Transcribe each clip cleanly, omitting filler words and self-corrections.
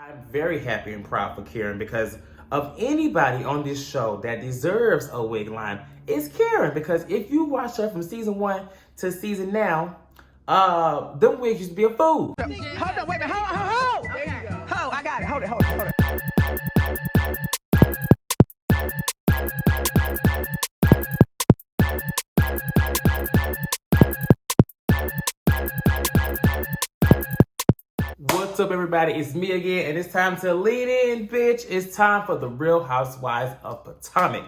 I'm very happy and proud for Karen because of anybody on this show that deserves a wig line, it's Karen. Because if you watch her from season 1 to season now, them wigs used to be a fool. Hold on, wait a minute, hold. There you go. Hold, I got it, hold it. What's up, everybody? It's me again, and it's time to lean in, bitch. It's time for the Real Housewives of Potomac,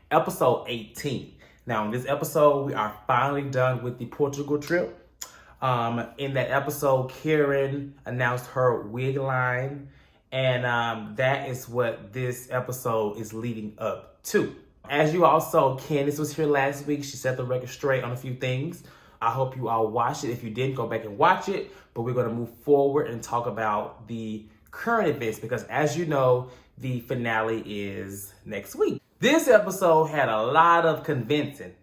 episode 18. Now, in this episode, we are finally done with the Portugal trip. In that episode, Karen announced her wig line, and that is what this episode is leading up to. As you all saw, Candace was here last week. She set the record straight on a few things. I hope you all watched it. If you didn't, go back and watch it. But we're going to move forward and talk about the current events because, as you know, the finale is next week. This episode had a lot of convincing.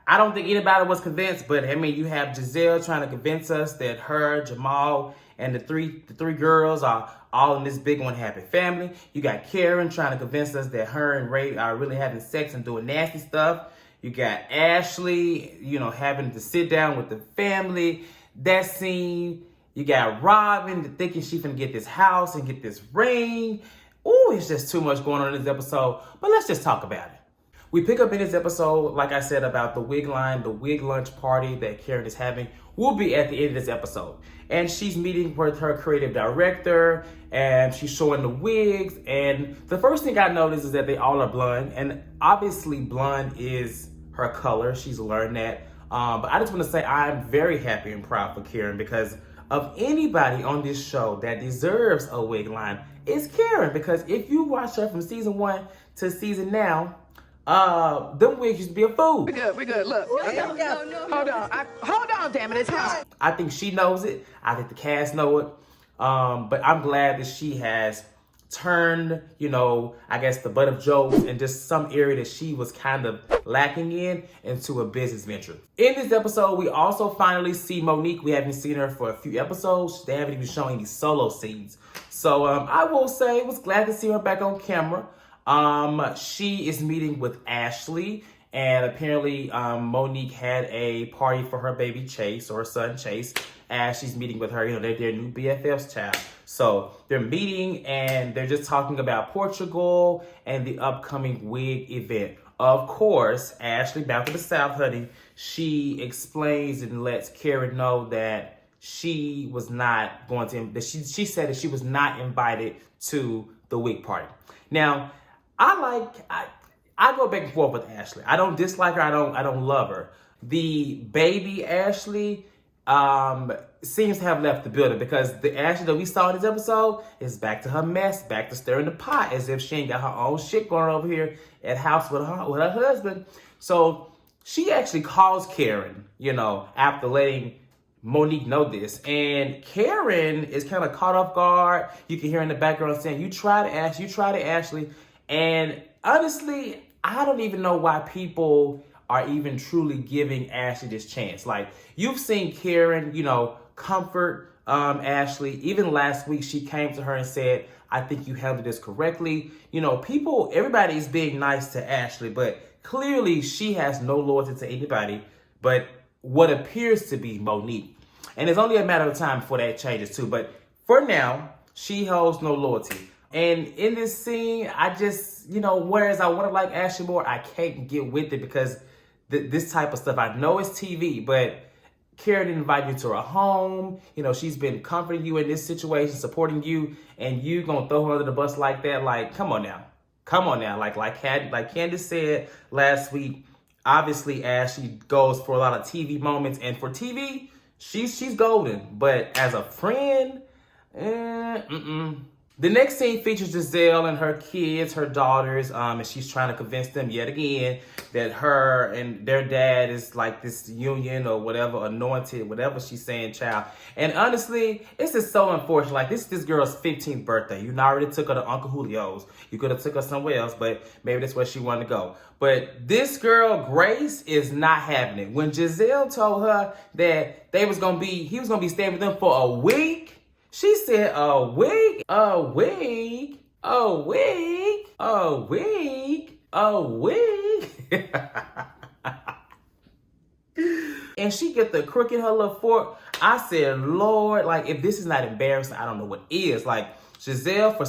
I don't think anybody was convinced, but I mean, you have Giselle trying to convince us that her, Jamal, and the three girls are all in this big one happy family. You got Karen trying to convince us that her and Ray are really having sex and doing nasty stuff. You got Ashley, having to sit down with the family. That scene. You got Robin thinking she's gonna get this house and get this ring. Ooh, it's just too much going on in this episode. But let's just talk about it. We pick up in this episode, like I said, about the wig line, the wig lunch party that Karen is having will be at the end of this episode. And she's meeting with her creative director, and she's showing the wigs. And the first thing I noticed is that they all are blonde. And obviously blonde is her color. She's learned that. But I just want to say I'm very happy and proud for Karen because of anybody on this show that deserves a wig line, it's Karen. Because if you watch her from season 1 to season now, them wigs used to be a fool. We good, look. Hold on, damn it, it's hot. I think she knows it. I think the cast know it. But I'm glad that she has turned, I guess the butt of jokes and just some area that she was kind of lacking in into a business venture. In this episode, we also finally see Monique. We haven't seen her for a few episodes. They haven't even shown any solo scenes. So I will say I was glad to see her back on camera. She is meeting with Ashley, and apparently Monique had a party for her baby Chase, or her son Chase. Ashley's meeting with her, they're their new BFF's child. So they're meeting and they're just talking about Portugal and the upcoming wig event. Of course, Ashley, back to the South, honey, she explains and lets Karen know that she was not going to, that she said that she was not invited to the wig party. Now, I go back and forth with Ashley. I don't dislike her. I don't love her. The baby Ashley seems to have left the building because the Ashley that we saw in this episode is back to her mess, back to stirring the pot as if she ain't got her own shit going on over here at house with her husband. So she actually calls Karen, after letting Monique know this. And Karen is kind of caught off guard. You can hear in the background saying, you tried it, Ashley. And honestly, I don't even know why people are even truly giving Ashley this chance. Like, you've seen Karen, comfort Ashley. Even last week, she came to her and said, I think you handled this correctly. Everybody is being nice to Ashley, but clearly she has no loyalty to anybody but what appears to be Monique. And it's only a matter of time before that changes too. But for now, she holds no loyalty. And in this scene, I just, whereas I want to like Ashley more, I can't get with it because this type of stuff, I know it's TV, but Karen didn't invite you to her home. She's been comforting you in this situation, supporting you, and you gonna throw her under the bus like that? Like, come on now. Like Candace said last week, obviously Ashley goes for a lot of TV moments, and for TV, she's golden. But as a friend, The next scene features Giselle and her kids, her daughters, and she's trying to convince them yet again that her and their dad is like this union or whatever, anointed, whatever she's saying, child. And honestly, it's just so unfortunate. Like, this girl's 15th birthday. You already took her to Uncle Julio's. You could have took her somewhere else, but maybe that's where she wanted to go. But this girl, Grace, is not having it. When Giselle told her that he was gonna be staying with them for a week, She said, a wig, a wig, a wig, a wig, a wig. And she get the crook in her little fork. I said, Lord, like, if this is not embarrassing, I don't know what is. Like, Giselle, for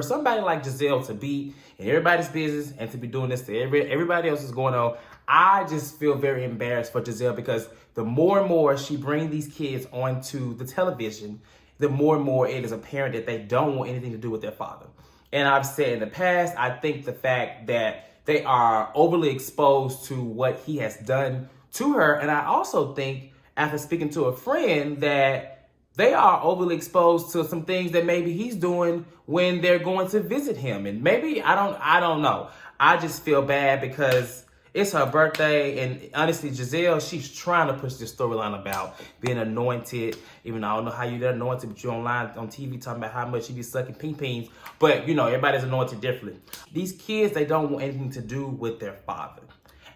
somebody like Giselle to be in everybody's business and to be doing this to everybody else is going on, I just feel very embarrassed for Giselle, because the more and more she brings these kids onto the television, the more and more it is apparent that they don't want anything to do with their father. And I've said in the past, I think the fact that they are overly exposed to what he has done to her, and I also think, after speaking to a friend, that they are overly exposed to some things that maybe he's doing when they're going to visit him. And maybe, I don't know. I just feel bad because it's her birthday, and honestly, Giselle, she's trying to push this storyline about being anointed. Even though I don't know how you get anointed, but you're online on TV talking about how much you be sucking ping-pings. But, you know, everybody's anointed differently. These kids, they don't want anything to do with their father.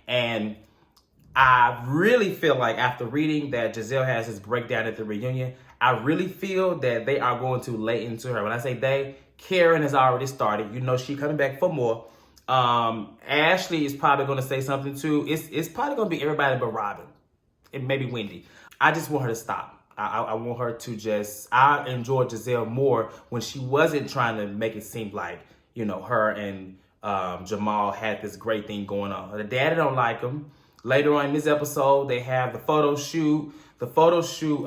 And I really feel like, after reading that Giselle has this breakdown at the reunion, I really feel that they are going to lay into her. When I say they, Karen has already started. You know, she coming back for more. Ashley is probably going to say something too. It's probably going to be everybody but Robin and maybe Wendy. I just want her to stop. I want her to just, I enjoyed Giselle more when she wasn't trying to make it seem like, you know, her and Jamal had this great thing going on. The daddy don't like him. Later on in this episode, they have the photo shoot. The photo shoot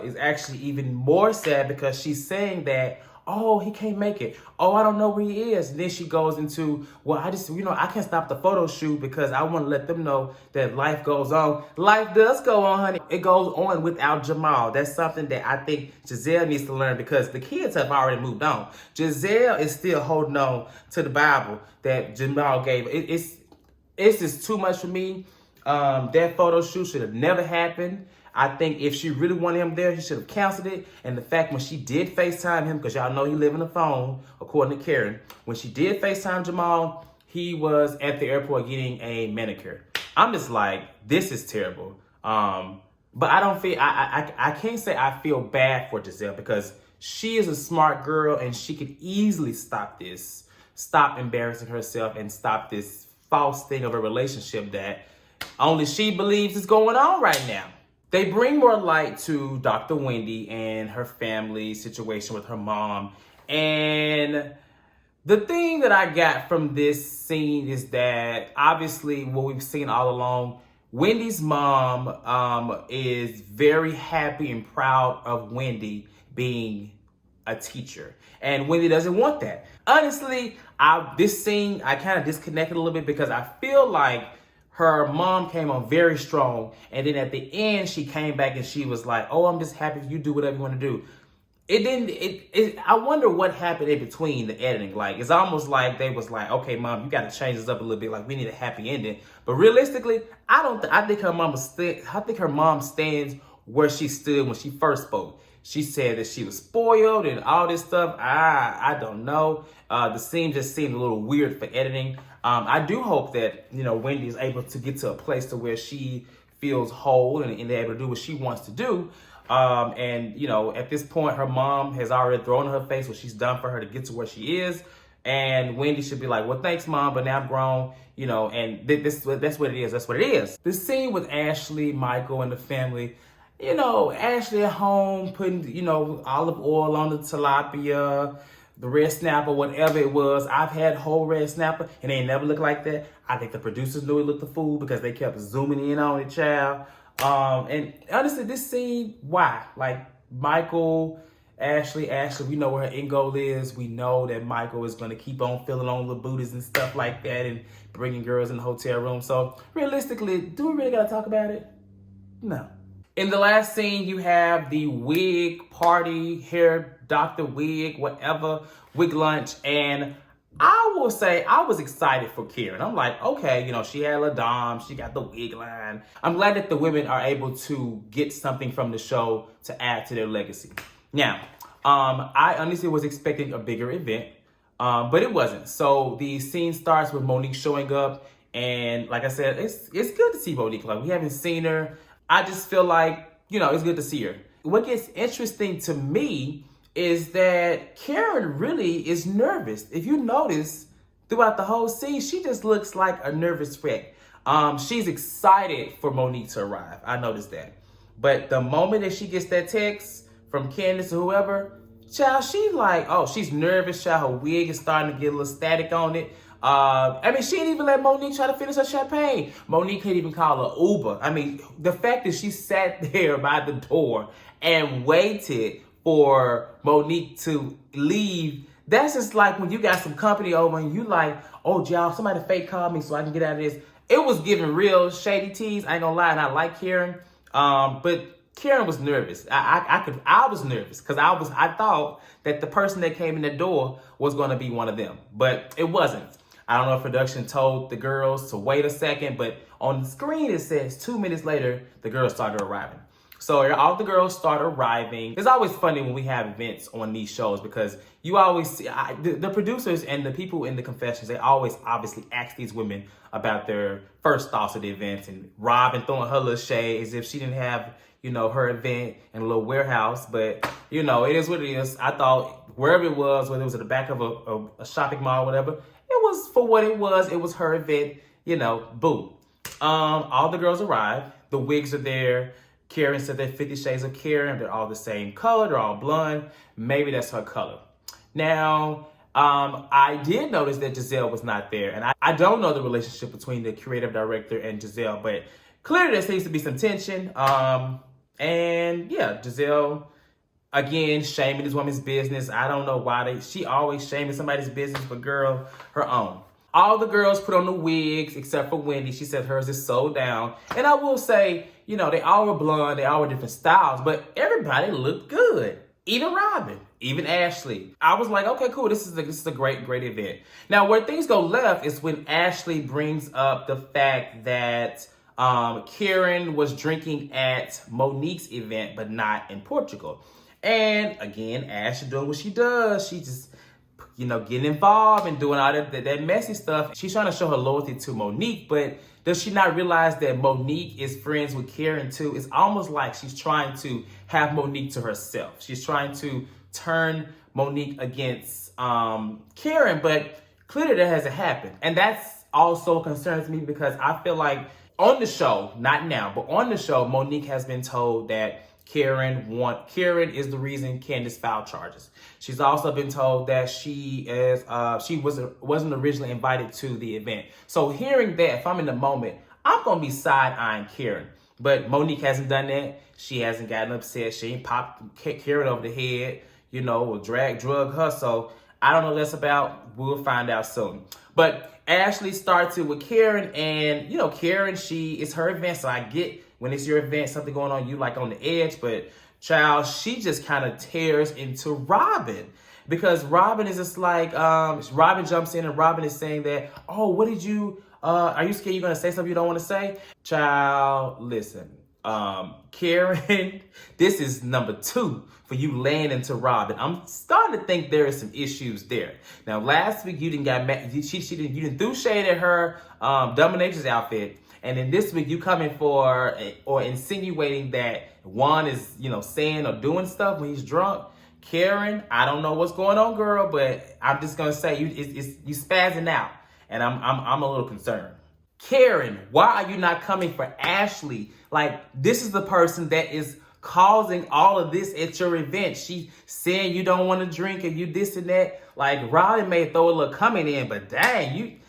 is actually even more sad, because she's saying that, oh, he can't make it. Oh, I don't know where he is. And then she goes into, well, I just, you know, I can't stop the photo shoot because I want to let them know that life goes on. Life does go on, honey. It goes on without Jamal. That's something that I think Giselle needs to learn, because the kids have already moved on. Giselle is still holding on to the Bible that Jamal gave. It's just too much for me. That photo shoot should have never happened. I think if she really wanted him there, she should have canceled it. And the fact, when she did FaceTime him, because y'all know he live in the phone, according to Karen, when she did FaceTime Jamal, he was at the airport getting a manicure. I'm just like, this is terrible. But I don't feel, I can't say I feel bad for Giselle, because she is a smart girl and she could easily stop this, stop embarrassing herself, and stop this false thing of a relationship that only she believes is going on right now. They bring more light to Dr. Wendy and her family situation with her mom. And the thing that I got from this scene is that, obviously, what we've seen all along, Wendy's mom is very happy and proud of Wendy being a teacher. And Wendy doesn't want that. Honestly, this scene, I kind of disconnected a little bit, because I feel like her mom came on very strong, and then at the end, she came back and she was like, oh, I'm just happy if you do whatever you want to do. I wonder what happened in between the editing. Like, it's almost like they was like, okay, mom, you got to change this up a little bit. Like, we need a happy ending. But realistically, I think her mom stands where she stood when she first spoke. She said that she was spoiled and all this stuff. I don't know. The scene just seemed a little weird for editing. I do hope that, you know, Wendy is able to get to a place to where she feels whole and able to do what she wants to do. And, you know, at this point, her mom has already thrown in her face what she's done for her to get to where she is. And Wendy should be like, well, thanks, mom, but now I'm grown, you know, and that's what it is. That's what it is. The scene with Ashley, Michael, and the family, you know, Ashley at home putting, you know, olive oil on the tilapia, the red snapper, whatever it was. I've had whole red snapper and they ain't never looked like that. I think the producers knew it looked the fool because they kept zooming in on it, child. And honestly, this scene, why? Like, Michael, Ashley, we know where her end goal is. We know that Michael is going to keep on filling on the booties and stuff like that and bringing girls in the hotel room. So realistically, do we really got to talk about it? No. In the last scene, you have the wig party, hair, Dr. Wig, whatever, wig lunch. And I will say I was excited for Karen. I'm like, okay, you know, she had La Dame, she got the wig line. I'm glad that the women are able to get something from the show to add to their legacy. Now, I honestly was expecting a bigger event, but it wasn't. So the scene starts with Monique showing up. And like I said, it's good to see Monique. Like, we haven't seen her. I just feel like, you know, it's good to see her. What gets interesting to me is that Karen really is nervous. If you notice, throughout the whole scene, she just looks like a nervous wreck. She's excited for Monique to arrive. I noticed that. But the moment that she gets that text from Candace or whoever, child, she's like, oh, she's nervous, child. Her wig is starting to get a little static on it. I mean, she didn't even let Monique try to finish her champagne. Monique couldn't even call her Uber. I mean, the fact that she sat there by the door and waited for Monique to leave, that's just like when you got some company over and you like, oh, y'all, somebody fake called me so I can get out of this. It was giving real shady tease. I ain't gonna lie, and I like Karen. But Karen was nervous. I was nervous because I thought that the person that came in the door was gonna be one of them, but it wasn't. I don't know if production told the girls to wait a second, but on the screen it says 2 minutes later, the girls started arriving. So all the girls start arriving. It's always funny when we have events on these shows because you always see, the producers and the people in the confessions, they always obviously ask these women about their first thoughts of the events. And Robin throwing her little shade as if she didn't have, her event in a little warehouse. But, it is what it is. I thought wherever it was, whether it was at the back of a shopping mall or whatever, it was for what it was. It was her event, boo. All the girls arrived. The wigs are there. Karen said they're 50 Shades of Karen. They're all the same color. They're all blonde. Maybe that's her color. Now, I did notice that Giselle was not there. And I don't know the relationship between the creative director and Giselle, but clearly there seems to be some tension. And yeah, Giselle, again, shaming this woman's business. I don't know why she always shaming somebody's business, but girl, her own. All the girls put on the wigs except for Wendy. She said hers is sold down. And I will say, they all were blonde. They all were different styles, but everybody looked good. Even Robin, even Ashley. I was like, okay, cool. This is a great event. Now, where things go left is when Ashley brings up the fact that Karen was drinking at Monique's event, but not in Portugal. And again, Ashley doing what she does. She just getting involved and doing all that messy stuff. She's trying to show her loyalty to Monique, but does she not realize that Monique is friends with Karen too? It's almost like she's trying to have Monique to herself. She's trying to turn Monique against Karen, but clearly that hasn't happened. And that's also concerns me because I feel like on the show, not now, but on the show, Monique has been told that Karen is the reason Candace filed charges. She's also been told that she wasn't originally invited to the event. So hearing that, if I'm in the moment, I'm gonna be side-eyeing Karen. But Monique hasn't done that. She hasn't gotten upset. She ain't popped Karen over the head, or drug her. So I don't know what that's about. We'll find out soon. But Ashley starts it with Karen, and Karen, it's her event, so I get when it's your event, something going on, you like on the edge, but child, she just kind of tears into Robin because Robin is just like, Robin jumps in and Robin is saying that, oh, what did you, are you scared you're going to say something you don't want to say? Child, listen, Karen, this is number 2 for you laying into Robin. I'm starting to think there is some issues there. Now, last week you didn't got mad, you didn't throw shade at her dominatrix outfit. And then this week you coming for or insinuating that Juan is, saying or doing stuff when he's drunk. Karen, I don't know what's going on, girl, but I'm just gonna say you spazzing out, and I'm a little concerned. Karen, why are you not coming for Ashley? Like, this is the person that is causing all of this at your event. She saying you don't want to drink and you this and that. Like, Robin may throw a little coming in, but dang,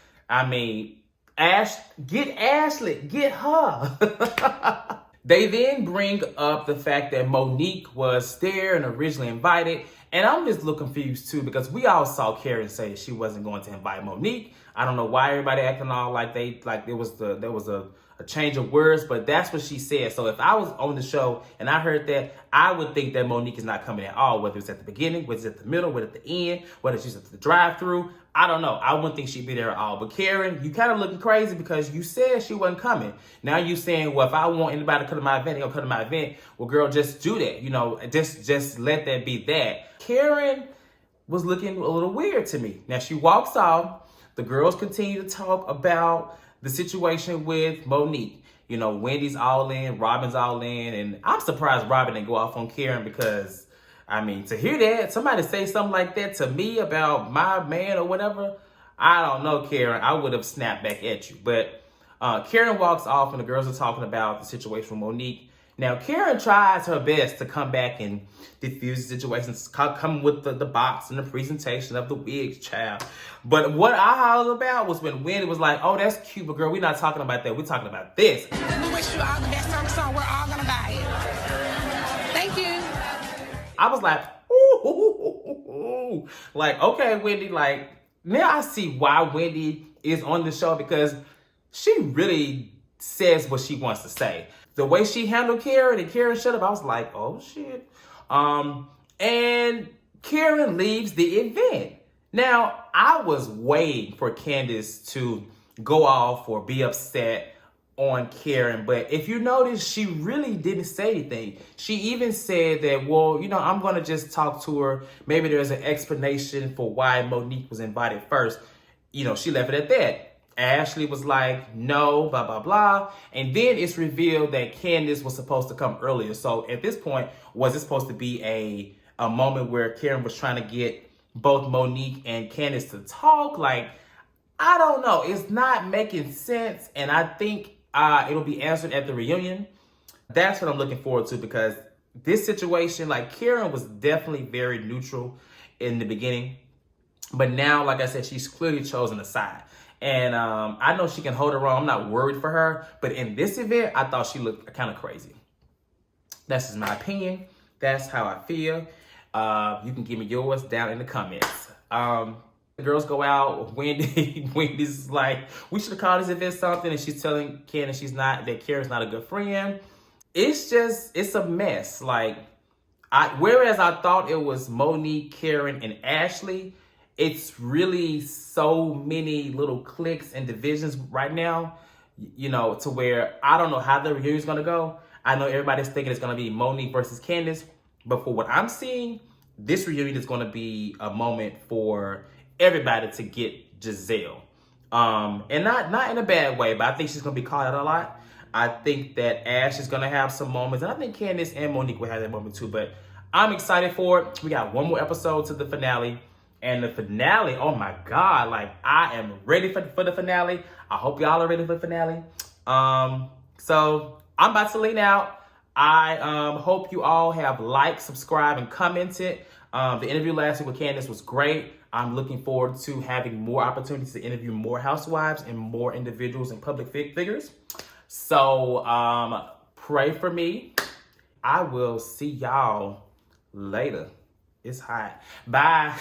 get Ashley, get her. They then bring up the fact that Monique was there and originally invited. And I'm just a little confused too, because we all saw Karen say she wasn't going to invite Monique. I don't know why everybody acting all like there was a change of words, but that's what she said. So if I was on the show and I heard that, I would think that Monique is not coming at all, whether it's at the beginning, whether it's at the middle, whether it's at the end, whether she's at the drive-through. I don't know. I wouldn't think she'd be there at all. But Karen, you kind of looking crazy because you said she wasn't coming. Now you saying, well, if I want anybody to come to my event, they're going to come to my event. Well, girl, just do that. Just let that be that. Karen was looking a little weird to me. Now she walks off. The girls continue to talk about the situation with Monique. Wendy's all in, Robin's all in, and I'm surprised Robin didn't go off on Karen because, I mean, to hear that, somebody say something like that to me about my man or whatever, I don't know, Karen. I would have snapped back at you. But Karen walks off and the girls are talking about the situation with Monique. Now, Karen tries her best to come back and diffuse the situation, come with the box and the presentation of the wigs, child. But what I hollered about was when Wendy was like, oh, that's cute, but girl, we're not talking about that. We're talking about this. We wish you all the best on the song. We're all gonna buy it. Thank you. I was like, ooh. Like, okay, Wendy, like, now I see why Wendy is on the show, because she really says what she wants to say. The way she handled Karen and Karen shut up, I was like, oh shit. And Karen leaves the event. Now, I was waiting for Candace to go off or be upset on Karen, but if you notice, she really didn't say anything. She even said that, well, you know, I'm gonna just talk to her. Maybe there's an explanation for why Monique was invited first. You know, she left it at that. Ashley was like, no, blah, blah, blah. And then it's revealed that Candace was supposed to come earlier. So at this point, was it supposed to be a moment where Karen was trying to get both Monique and Candace to talk? Like, I don't know. It's not making sense. And I think it'll be answered at the reunion. That's what I'm looking forward to, because this situation, like, Karen was definitely very neutral in the beginning. But now, like I said, she's clearly chosen a side. And I know she can hold her own. I'm not worried for her. But in this event, I thought she looked kind of crazy. That's just my opinion. That's how I feel. You can give me yours down in the comments. The girls go out. Wendy's like, we should have called this event something. And she's telling Candace that Karen's not a good friend. It's a mess. Like, whereas I thought it was Monique, Karen, and Ashley, it's really so many little cliques and divisions right now, you know, to where I don't know how the reunion's going to go. I know everybody's thinking it's going to be Monique versus Candace, but for what I'm seeing, this reunion is going to be a moment for everybody to get Giselle. And not in a bad way, but I think she's going to be called out a lot. I think that Ash is going to have some moments, and I think Candace and Monique will have that moment too, but I'm excited for it. We got one more episode to the finale. And the finale, oh my God, like, I am ready for the finale. I hope y'all are ready for the finale. So I'm about to lean out. I hope you all have liked, subscribed, and commented. The interview last week with Candace was great. I'm looking forward to having more opportunities to interview more housewives and more individuals and public figures. So pray for me. I will see y'all later. It's hot. Bye.